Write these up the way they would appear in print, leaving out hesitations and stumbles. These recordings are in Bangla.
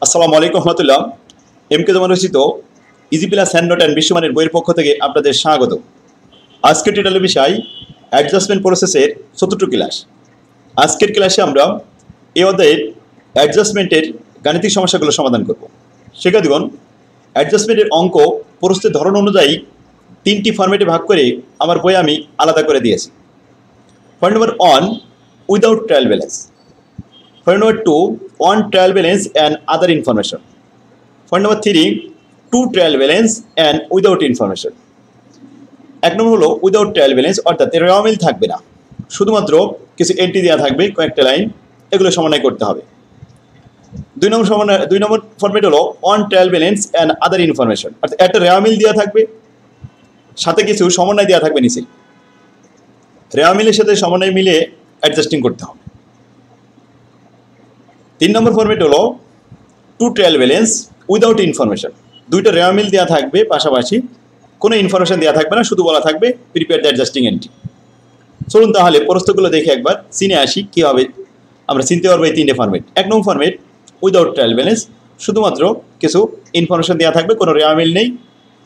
আসসালামু আলাইকুম রহমতুল্লাহ। এমকে জমান রচিত easy plus hand note and বিশ্বমানের বইয়ের পক্ষ থেকে আপনাদের স্বাগত। আজকের টিউটোরিয়ালের বিষয় অ্যাডজাস্টমেন্ট প্রসেসের চতুর্থ ক্লাস। আজকের ক্লাসে আমরা এই অধ্যায়ের অ্যাডজাস্টমেন্টের গাণিতিক সমস্যাগুলো সমাধান করব। শিক্ষার্থীগণ, অ্যাডজাস্টমেন্টের অঙ্ক প্রশ্নের ধরন অনুযায়ী তিনটি ফরম্যাটে ভাগ করে আমার বই আমি আলাদা করে দিয়েছি। Point number 1, without trial balance. Point number 2, on trial balance and other information. Point number 3, two trial balance and without information. এক নম্বর হলো উইদাউট ট্রায়াল ব্যালেন্স, অর্থাৎ এর রেওয়ামিল থাকবে না, শুধুমাত্র কিছু এন্ট্রি দেওয়া থাকবে, কয়েকটা লাইন, এগুলো সমন্বয় করতে হবে। দুই নম্বর ফরম্যাট হলো on trial balance and other information, অর্থাৎ একটা রেওয়ামিল দেওয়া থাকবে, সাথে কিছু সমন্বয় দেওয়া থাকবে নিচেই, রেওয়ামিলের সাথে সমন্বয় মিলিয়ে অ্যাডজাস্টিং করতে হবে। 3 নম্বর ফরম্যাট হলো two trial balance without information, দুইটা রেওয়ামিল দেওয়া থাকবে, পাশাপাশি কোনো ইনফরমেশন দেওয়া থাকবে না, শুধু বলা থাকবে প্রিপেয়ার দ্য অ্যাডজাস্টিং এন্ট্রি। চলুন তাহলে প্রশ্নগুলো দেখে একবার চিনে আসি কীভাবে আমরা চিনতে পারবো এই তিনটে ফরম্যাট। 1 নম্বর ফরম্যাট উইদাউট ট্রায়াল ব্যালেন্স, শুধুমাত্র কিছু ইনফরমেশন দেওয়া থাকবে, কোনো রেওয়ামিল নেই,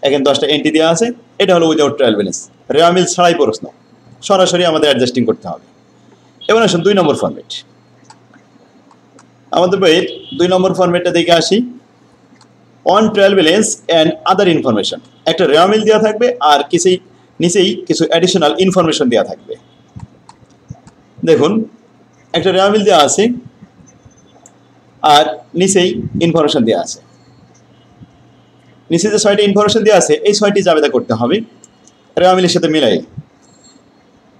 এখানে 10টা এন্ট্রি দেওয়া আছে, এটা হলো উইদাউট ট্রায়াল ব্যালেন্স, রেওয়ামিল ছাড়াই প্রশ্ন, সরাসরি আমাদের অ্যাডজাস্টিং করতে হবে। এবার আসুন 2 নম্বর ফরম্যাট। আমাদের বইয়ের 2 নম্বর ফরম্যাটটা দেখে আসি। On trial balance and other information, একটা রেওয়ামিল দেওয়া থাকবে আর নিচেই কিছু অ্যাডিশনাল ইনফরমেশন দেওয়া থাকবে। দেখুন, একটা রেওয়ামিল দেওয়া আছে আর নিচেই ইনফরমেশন দেওয়া আছে। নিচে যে 6টি ইনফরমেশন দেওয়া আছে, এই 6টি জাবেদা করতে হবে রেওয়ামিলের সাথে মিলাই।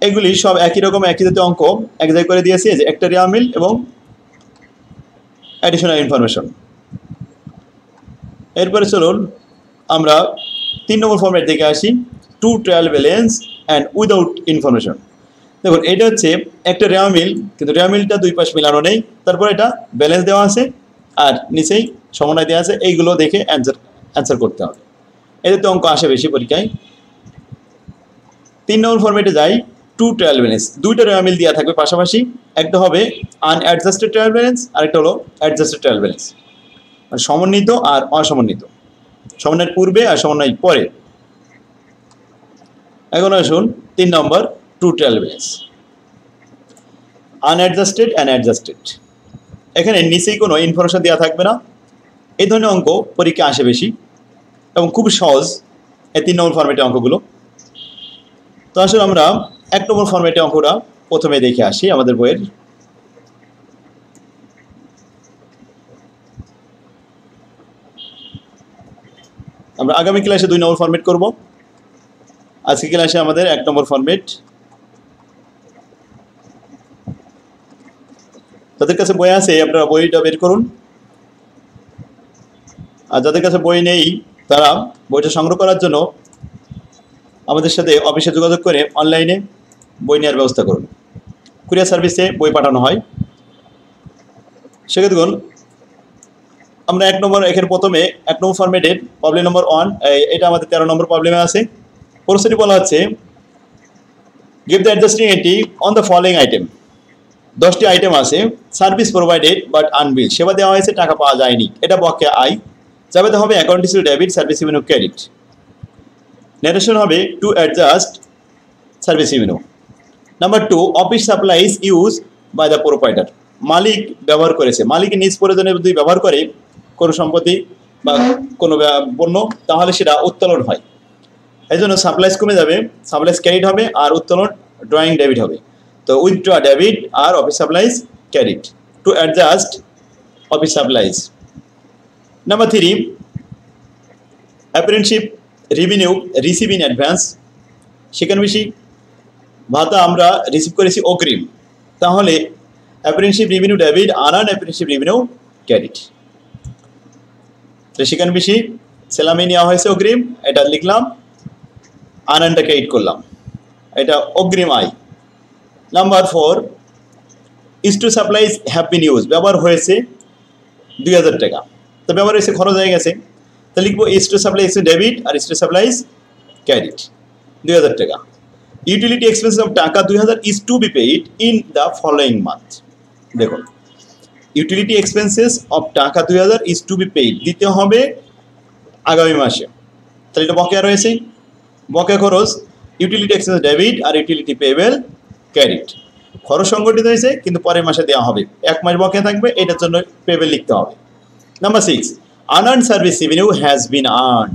এগুলি সব একই রকম একই জাতীয় অঙ্ক এক জায়গায় করে দিয়েছি, যে একটা রেওয়ামিল এবং অ্যাডিশনাল ইনফরমেশন। এরপরে চলুন আমরা 3 নম্বর ফরম্যাট দেখে আসি, two trial balance and without information. দেখুন, এটা হচ্ছে একটা রেওয়ামিল, কিন্তু রেওয়ামিলটা দুই পাশ মিলানো নেই, তারপর এটা ব্যালেন্স দেওয়া আছে আর নিচেই সমন্বয় দেওয়া আছে, এইগুলো দেখে অ্যান্সার করতে হবে। এদের তো অঙ্ক আসে বেশি পরীক্ষায়। 3 নম্বর ফরম্যাটে যাই, টু ট্রায়াল ব্যালেন্স, দুইটা রেওয়ামিল দেওয়া থাকবে পাশাপাশি, একটা হবে আনঅ্যাডজাস্টেড ট্রায়াল ব্যালেন্স আর একটা হলো অ্যাডজাস্টেড ট্রায়াল ব্যালেন্স, মানে সমন্বিত আর অসমন্বিত, সমন্বয়ের পূর্বে আর সমন্বয়ের পরে। এখন আসুন 3 নম্বর to trial balance, unadjusted and adjusted. এখানে নিচেই কোনো ইনফরমেশন দেওয়া থাকবে না, এই ধরনের অঙ্ক পরীক্ষা আসে বেশি এবং খুব সহজ এই 3 নম্বর ফরম্যাটের অঙ্কগুলো। তো আসলে আমরা 1 নম্বর ফরম্যাটে অঙ্কটা প্রথমে দেখে আসি আমাদের বইয়ের। আমরা আগামী ক্লাসে 2 নম্বর ফরম্যাট করব, আজকে ক্লাসে আমাদের 1 নম্বর ফরম্যাট। যাদের কাছে বই আছে আপনারা বইটা বের করুন, আর যাদের কাছে বই নেই তারা বইটা সংগ্রহ করার জন্য আমাদের সাথে অফিসে যোগাযোগ করে অনলাইনে বই নেওয়ার ব্যবস্থা করুন। কুরিয়ার সার্ভিসে বই পাঠানো হয়। সেক্ষেত্রে আমরা 1 নম্বর, এখানে প্রথমে 1 নম্বর ফরম্যাটের প্রবলেম নম্বর 1, এটা আমাদের 13 নম্বর প্রবলেমে আছে। প্রশ্নটি বলা হচ্ছে, give the adjusting entry on the following item. 10টি আইটেম আছে, সার্ভিস প্রোভাইডেড বাট আনবিল, সেবা দেওয়া হয়েছে টাকা পাওয়া যায়নি, এটা বকেয়া আয়, যাবে হবে account receive debit, service revenue credit. Narration হবে to adjust service revenue. Number 2, office supplies use by the proprietor, মালিক ব্যবহার করেছে, মালিকের নিজ প্রয়োজনে যদি ব্যবহার করে কোনো সম্পত্তি বা কোনো পণ্য, তাহলে সেটা উত্তোলন হয়, এই জন্য সাপ্লাইজ কমে যাবে, সাপ্লাইজ ক্রেডিট হবে আর উত্তোলন ড্রয়িং ডেবিট হবে। তো উইথড্র ডেবিট আর office supplies credit, to adjust office supplies. Number 3, apprenticeship revenue receive in advance, সেখানে বেশি ভাতা আমরা রিসিভ করেছি অগ্রিম, তাহলে অ্যাপ্রেন্টিসশিপ রেভিনিউ ডেবিট আর অ্যাপ্রেন্টিসশিপ রেভিনিউ ক্রেডিট। তো সেখানে বেশি সেলামি নেওয়া হয়েছে অগ্রিম, এটা লিখলাম, আনটা ক্রেডিট করলাম, এটা অগ্রিম আয়। Number 4, store supplies have been use, ব্যবহার হয়েছে 2000 টাকা, তো ব্যবহার হয়েছে খরচ হয়ে গেছে, তো লিখবো স্টোর সাপ্লাইজ ডেবিট আর স্টোর সাপ্লাইজ ক্রেডিট 2000 টাকা। ইউটিলিটি এক্সপেন্সেস অফ টাকা 2000 is to be paid in the following month. দেখুন, ইউটিলিটি এক্সপেন্সেস অফ টাকা 2000 ইজ টু বি পেইড, দিতে হবে আগামী মাসে। তাহলে এটা বকেয়া রয়েছে, বকেয়া খরচ ইউটিলিটি এক্সপেন্স ডেবিট আর ইউটিলিটি পেয়েবল ক্রেডিট। খরচ সংগঠিত হয়েছে কিন্তু পরের মাসে দেওয়া হবে, এক মাস বকেয়া থাকবে, এটার জন্য পেয়েবল লিখতে হবে। Number 6, unearned service revenue has been earn.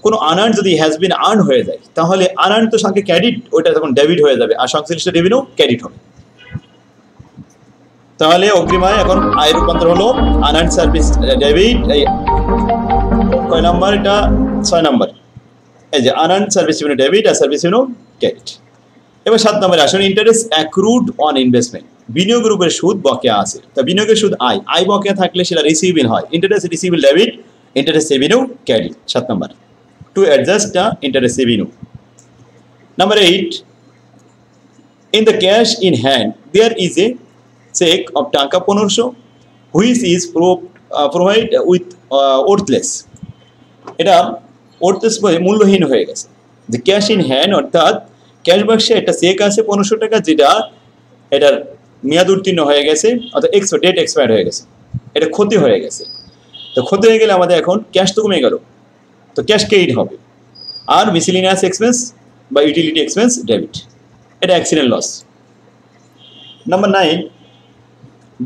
কোনো আনআর্ন যদি হ্যাজ বিন আর্ন হয়ে যায় তাহলে আনআর্ন তো সঙ্গে ক্রেডিট, ওইটা তখন ডেবিট হয়ে যাবে আর সংশ্লিষ্ট রেভিনিউ ক্রেডিট হবে। তাহলে অগ্রিম আয় এখন আয় রূপান্তর হলো আনআর্ন সার্ভিস ডেবিট। এই কয় নাম্বার? এটা 6 নাম্বার। এই যে আনআর্ন সার্ভিস রেভিনিউ ডেবিট আর সার্ভিস রেভিনিউ ক্রেডিট। এবার 7 নম্বরে আসুন, ইন্টারেস্ট অ্যাক্রুড অন ইনভেস্টমেন্ট, বিনিয়োগের উপরে সুদ বকেয়া আছে। তা বিনিয়োগের সুদ আয়, আয় বকেয়া থাকলে সেটা রিসিভেবল হয়, interest receivable debit, interest revenue credit. 7 number, two adjust the interest revenue. Number 8, in the cash in hand there is a check of টাকা 1500 which is provided with worthless, এটা worthless বলে মূল্যহীন হয়ে গেছে। যে ক্যাশ ইন হ্যান্ড অর্থাৎ ক্যাশ বাক্সে একটা চেক আছে 1500 টাকা, যেটা এটার মেয়াদ উত্তীর্ণ হয়ে গেছে অর্থাৎ ডেট এক্সপায়ার হয়ে গেছে, এটা ক্ষতি হয়ে গেছে। তো ক্ষতি হয়ে গেলে আমাদের এখন ক্যাশ তো কমে গেল, তো ক্যাশ ক্রেডিট হবে। আর মিসেলিনিয়াস এক্সপেন্স বা ইউটিলিটি এক্সপেন্স ডেবিট, এটা accident loss. Number 9,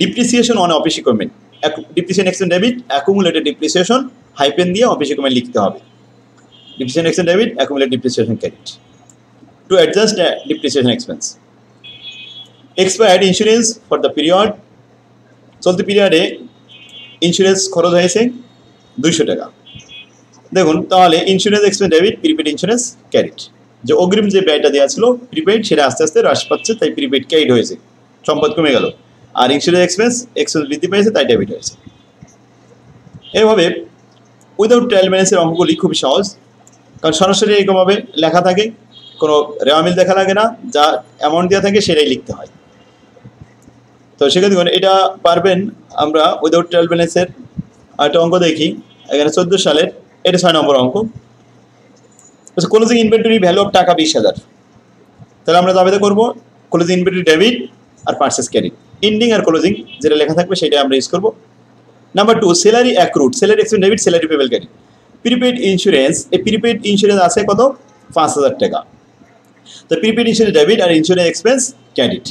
depreciation on office equipment, depreciation expense debit, accumulated depreciation hyphen দিয়ে অফিস ইকুইপমেন্ট লিখতে হবে। Depreciation expense debit, accumulated depreciation credit. To adjust depreciation expense, expired insurance for the period, চলতি পিরিয়ডে ইন্স্যুরেন্স খরচ হয়েছে 200 টাকা। দেখুন তাহলে insurance expense debit, prepaid insurance credit. যে অগ্রিম যে ব্যয়টা দেওয়া ছিল প্রিপেড, সেটা আস্তে আস্তে হ্রাস পাচ্ছে, তাই প্রিপেড ক্রেডিট হয়েছে, সম্পদ কমে গেল। আর ইন্স্যুরেন্স এক্সপেন্স বৃদ্ধি পেয়েছে, তাই ডেবিট হয়েছে। এইভাবে উইদাউট ট্রায়াল ব্যালেন্সের অঙ্কগুলি খুবই সহজ, কারণ সরাসরি এরকমভাবে লেখা থাকে, কোনো রেওয়ামিল দেখা লাগে না, যা অ্যামাউন্ট দেওয়া থাকে সেটাই লিখতে হয়। তো সেখানে দেখুন এটা পারবেন। আমরা উইদাউট ট্রায়াল ব্যালেন্সের একটা অঙ্ক দেখি, এখানে 14 সালের, এটা 6 নম্বর অঙ্ক। ক্লোজিং ইনভেন্টরি ভ্যালু অফ টাকা 20,000, তাহলে আমরা দাবিতে করবো ক্লোজিং ইনভেন্টরি ডেবিট আর পার্চেস ক্রেডিট, এন্ডিং আর ক্লোজিং যেটা লেখা থাকবে সেটা আমরা ইউজ করবো। Number 2, salary accrued, salary expense debit, salary payable credit. Prepaid insurance, এই প্রিপেড ইন্স্যুরেন্স আছে কত? 5,000 টাকা। তো প্রিপেড ইন্স্যুরেন্স ডেবিট আর ইন্স্যুরেন্স এক্সপেন্স ক্রেডিট।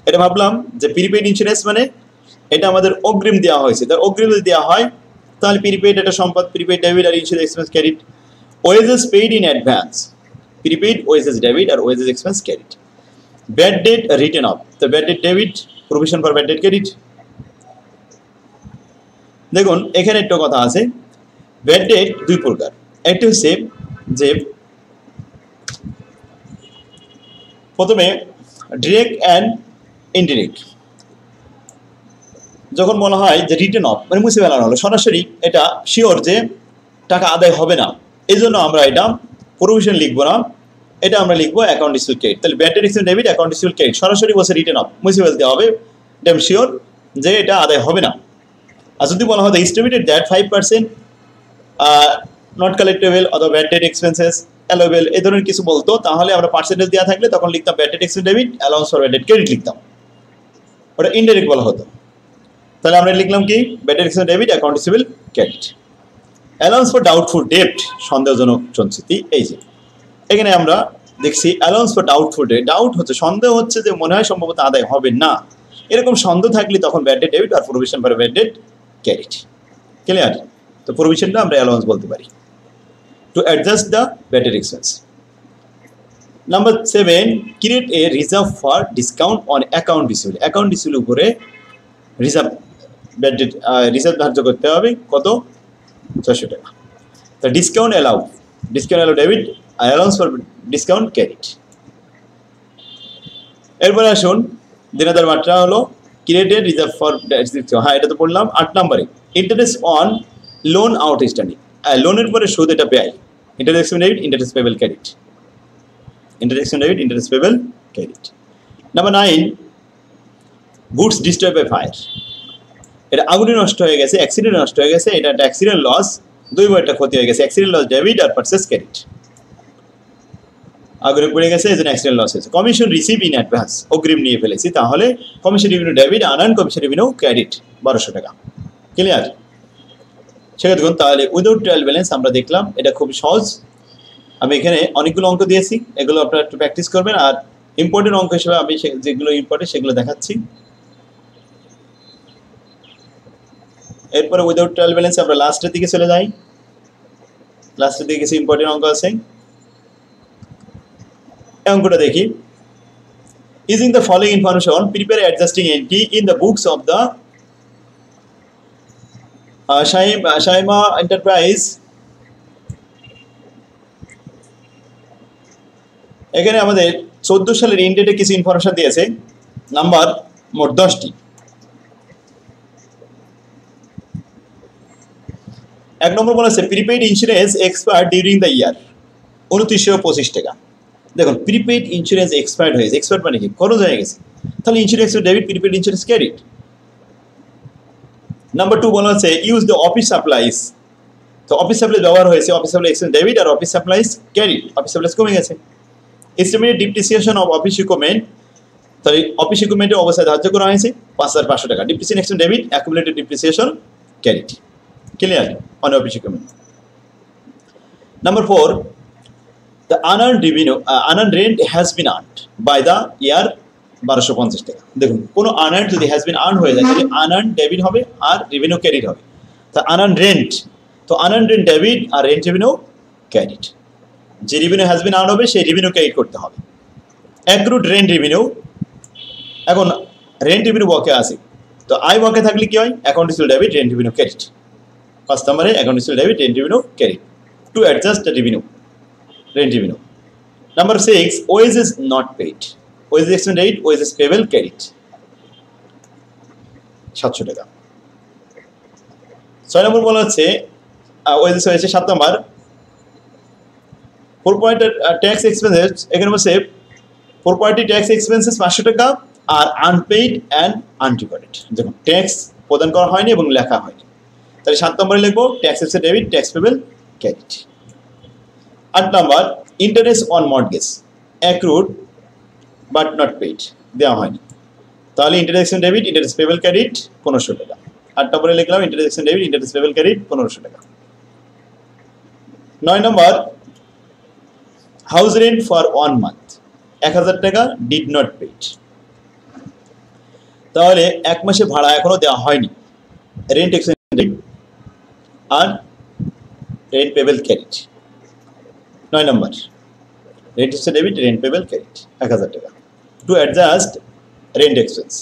এটা ভাবলাম যে প্রিপেড ইন্স্যুরেন্স মানে এটা আমাদের অগ্রিম দেওয়া হয়েছে, তার অগ্রিম যদি দেওয়া হয় তাহলে প্রিপেড এটা সম্পদ, প্রিপেড ডেবিট আর insurance expense credit. Wages paid in advance, prepaid wages debit আর wages expense credit. Bad debt written off, তো bad debt debit, provision for bad debt credit. দেখুন এখানে একটা কথা আছে, ব্যাড ডেট 2 প্রকার। একটা হচ্ছে যে প্রথমে ডিরেক্ট অ্যান্ড ইনডিরেক্ট। যখন বলা হয় যে রিটেন অফ মানে মুছে ফেলানো হলো, সরাসরি এটা শিওর যে টাকা আদায় হবে না, এই জন্য আমরা এটা প্রভিশন লিখবো না, এটা আমরা লিখবো অ্যাকাউন্ট রিসিভেবল ক্রেডিট। তাহলে bad debt expense debit, account receivable credit, সরাসরি বসে রিটেন অফ মুছে ফেলতে হবে, এটা শিওর যে এটা আদায় হবে না। আর যদি বলা হয় এস্টিমেটেড দ্যাট 5% নট কালেক্টেবল অথবা ব্যাড ডেট এক্সপেন্সেস অ্যালোয়েবল, এই ধরনের কিছু বলতো, তাহলে আমরা পার্সেন্টেজ দেওয়া থাকলে তখন লিখতাম bad debt expense debit, allowance for bad debt credit লিখতাম, ওটা ইনডাইরেক্ট বলা হতো। তাহলে আমরা লিখলাম কি bad debt expense debit, account receivable credit. Allowance for doubtful debt, সন্দেহজনক সঞ্চিতি। এই যে এখানে আমরা দেখছি allowance for doubtful debt, doubt হচ্ছে সন্দেহ হচ্ছে যে মনে হয় সম্ভবত আদায় হবে না, এরকম সন্দেহ থাকলে তখন ব্যাড ডেট ডেবিট আর provision for bad debt credit. Clear? তো প্রভিশনটা আমরা অ্যালাউন্স বলতে পারি। To adjust the bad debt expense. Number 7, create a reserve for discount on account receivable, account receivable উপরে রিজার্ভ ব্যাড ডেট রিজার্ভ ধার্য করতে হবে, কত? 600 টাকা। তো discount allow debit, allowance for discount credit. এরপরে আসুন দিনাদার মাত্রা হলো ক্রিয়েটেড রিজার্ভ ফর, হ্যাঁ এটা তো পড়লাম। 8 নম্বরে ইন্টারেস্ট অন লোন আউটস্ট্যান্ডিং, লোনের পরে সুদ, এটা ব্যয়, interest expense debit, interest payable credit, interest expense debit, interest payable credit. Number 9, goods destroyed by fire, এটা আগুনে নষ্ট হয়ে গেছে, অ্যাক্সিডেন্ট নষ্ট হয়ে গেছে, এটা একটা অ্যাক্সিডেন্ট লস, দুইবার একটা ক্ষতি হয়ে গেছে, অ্যাক্সিডেন্ট লস ডেবিট আর পারচেস ক্রেডিট। আগুনে পড়ে গেছে, এই জন্য অ্যাক্সিডেন্ট লস হয়েছে। কমিশন রিসিভ ইন অ্যাডভান্স, অগ্রিম নিয়ে ফেলেছি, তাহলে commission revenue debit, unearned commission revenue credit 1200 টাকা। ক্লিয়ার? সেক্ষেত্রে দেখুন, তাহলে উইদাউট ট্রায়াল ব্যালেন্স আমরা দেখলাম, এটা খুব সহজ। আমি এখানে অনেকগুলো অঙ্ক দিয়েছি, এগুলো আপনারা একটু প্র্যাকটিস করবেন। আর ইম্পর্টেন্ট অঙ্ক হিসেবে আমি যেগুলো ইম্পর্টেন্ট সেগুলো দেখাচ্ছি। এরপরে উইদাউট ট্রায়াল ব্যালেন্স আমরা লাস্টের দিকে চলে যাই। লাস্টের দিকে কিছু ইম্পর্টেন্ট অঙ্ক আছে, এই অঙ্কটা দেখি। Using the following information prepare adjusting entry in the books of the Shaima enterprise. এখানে আমাদের 14 সালের ইন্ডেটে কিছু ইনফরমেশন দিয়েছে, নাম্বার মোট 10টি। এক নম্বর বলা আছে prepaid insurance expired during the year, 2925 টাকা। দেখুন, প্রিপেইড ইন্স্যুরেন্স এক্সপায়ার্ড হয়েছে, এক্সপায়ার্ড মানে কি, খরচ হয়ে গেছে, তাহলে insurance debit, prepaid insurance credit. Number 2 বলা আছে ইউজ দ্য অফিস সাপ্লাইজ, তো অফিস সাপ্লাইজ ব্যবহার হয়েছে, অফিস সাপ্লাই এক্সপেন্স ডেবিট আর office supplies credit, office supplies কমে গেছে। Estimated depreciation of office equipment, তাহলে অফিস ইকুইপমেন্টের অবস্থায় ধার্য করা হয়েছে 5500 টাকা, depreciation expense debit, accumulated depreciation credit. Clear? On office equipment. Number 4 the unearned revenue unearned rent has been earned by the year 1250 টাকা। দেখুন, কোনো unearned যদি has been earned হয়ে যায় তাহলে unearned ডেবিট হবে আর রেভিনিউ ক্রেডিট হবে। তা unearned rent, তো unearned rent ডেবিট আর রেন্ট রেভিনিউ ক্রেডিট। যে রেভিনিউ has been earned হবে সেই রেভিনিউ ক্রেডিট করতে হবে। অ্যাক্রুড রেন্ট রেভিনিউ, এখন রেন্ট রেভিনিউ বকে আছে, তো আয় বকে থাকলে কি হয়, account receivable debit, rent revenue credit. First নাম্বারে account receivable debit, rent revenue credit to adjust the revenue, rent revenue. Number 6 wages not paid, wages expense debit, wages payable credit 700 টাকা। 6 নম্বর বলা হচ্ছে ওয়েজেস হয়েছে 7 নম্বর 4 পয়েন্ট ট্যাক্স এক্সপেন্সেস, এখানে বলছে 4 পয়েন্ট ট্যাক্স এক্সপেন্সেস 500 টাকা আর আনপেইড অ্যান্ড আনরিকর্ডেড, দেখুন ট্যাক্স প্রদান করা হয়নি এবং লেখা হয়নি, তাহলে 7 নম্বরে লিখবো tax expense debit, tax payable credit. 8 number interest on mortgage accrued but not paid, দেওয়া হয়নি, তাহলে interest expense debit, interest payable credit 1500 টাকা। 8 নম্বরে লিখলাম interest expense debit, interest payable credit 1500 টাকা। 9 নম্বর হাউস রেন্ট ফর 1 মান্থ 1000 টাকা, ডিড নট পেইড, তাহলে 1 মাসে ভাড়া এখনো দেওয়া হয়নি, রেন্ট এক্সপেন্স ডেবিট আর rent payable credit. 9 number rent expense debit, rent payable credit 1000 টাকা to adjust rent expense.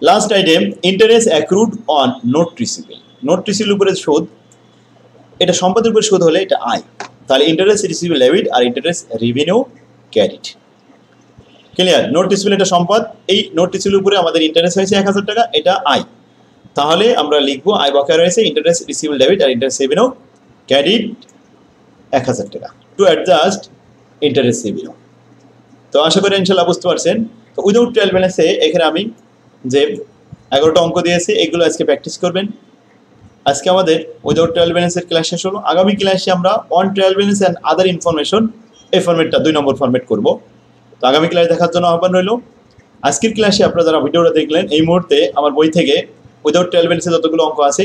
Last item interest accrued on note receivable, note receivable উপরে সুদ, এটা সম্পদের উপরে সুদ হলে এটা আয়, তাহলে ইন্টারেস্ট রিসিভেবল ডেবিট আর interest revenue credit. Clear? Note receivable এটা সম্পদ, এই নোট রিসিভেবল উপরে আমাদের ইন্টারেস্ট হয়েছে 1000 টাকা, এটা আয়, তাহলে আমরা লিখবো আয় বকেয়া রয়েছে ইন্টারেস্ট রিসিভেবল ডেবিট আর ইন্টারেস্ট রেভিনিউ ক্রেডিট 1000 টাকা টু অ্যাডজাস্ট ইন্টারেস্ট রেভিনিউ। তো আশা করি ইনশাল্লাহ বুঝতে পারছেন। তো উইদাউট ট্রায়াল ব্যালেন্সে এখানে আমি যে 11টা অঙ্ক দিয়েছি এগুলো আজকে প্র্যাকটিস করবেন। আজকে আমাদের উইদাউট ট্রায়াল ব্যালেন্সের ক্লাস শেষ হলো। আগামী ক্লাসে আমরা on trial balance and other information, এই ফরম্যাটটা 2 নম্বর ফরম্যাট করব। তো আগামী ক্লাস দেখার জন্য আহ্বান রইল। আজকের ক্লাসে আপনারা যারা ভিডিওটা দেখলেন, এই মুহূর্তে আমার বই থেকে উইদাউট ট্রায়াল ব্যালেন্সে যতগুলো অঙ্ক আছে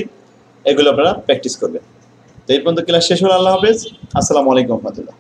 এগুলো আপনারা প্র্যাকটিস করবেন। তো এই পর্যন্ত ক্লাস শেষ হলো। আল্লাহ হাফেজ, আসসালামু আলাইকুম রহমতুল্লাহ।